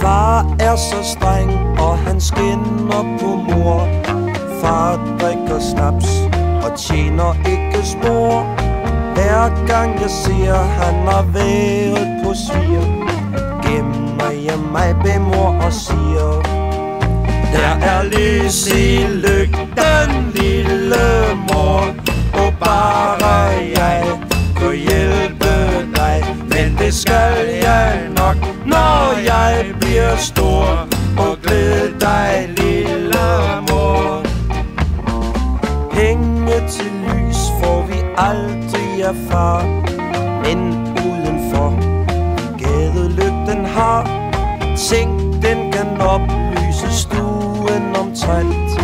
Far er så streng, og han skinner på mor. Far drikker snaps og tjener ikke spor. Hver gang jeg ser, han har været på svir, gemmer jeg mig bag mor og siger: der er lys i lygten, lille mor, og bare jeg kunne hjælpe dig. Men det skal jeg nok, når jeg bliver stor, og glæde dig, lille mor. Penge til lys får vi aldrig af far, men udenfor gadelygten har tænkt, den kan oplyse stuen omtrent.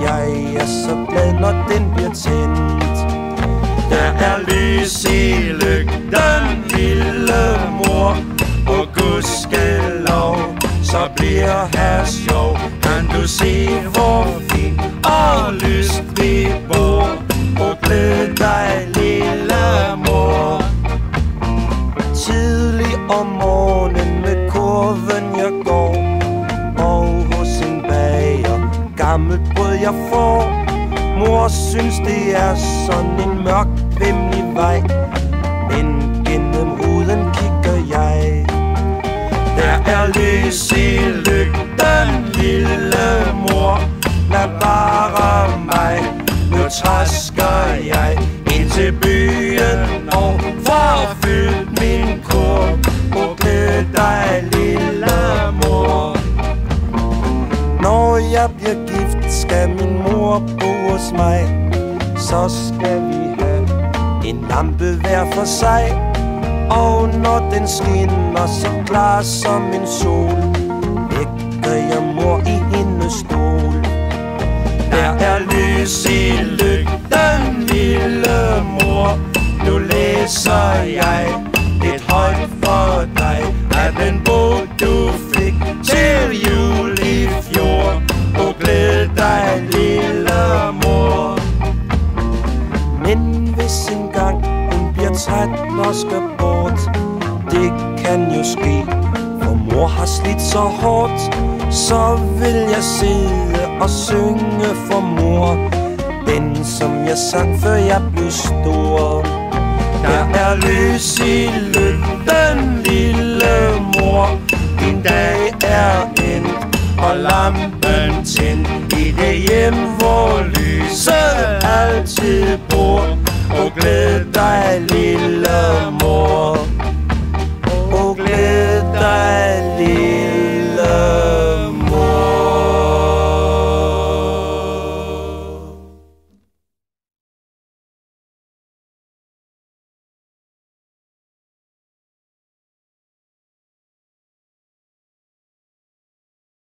Jeg er så glad, når den bliver tændt. Der er lys i lygten, lille mor, og gudskelov, så bliver her sjov. Kan du se, hvor fint og lyst vi bor, og glæd dig, lille mor. Tidlig om morgenen med kurven jeg går, og hos en bager gammelt brød jeg får. Mor synes det er sådan en mørk, vemmelig vej, men gennem ruden kigger jeg. Der er lys i lygten, lille mor, lad bare mig. Nu træsker jeg ind til byen og får fyldt min kur, og glæd dig, lille mor. Når jeg bliver gift, skal min mor bo hos mig. Så skal vi have en lampe hver for sig, og når den skinner så klar som en sol, lægger jeg mor i hendes stol. Der er lys i lygten, lille mor, nu læser jeg lidt højt for dig af den bog du fik til jul i fjor, og glæd dig, lille mor. Men hvis engang hun bliver træt og skal bort, det kan jo ske, for mor har slidt så hårdt, så vil jeg sidde og synge for mor, den som jeg sang før jeg blev stor. Der er lys i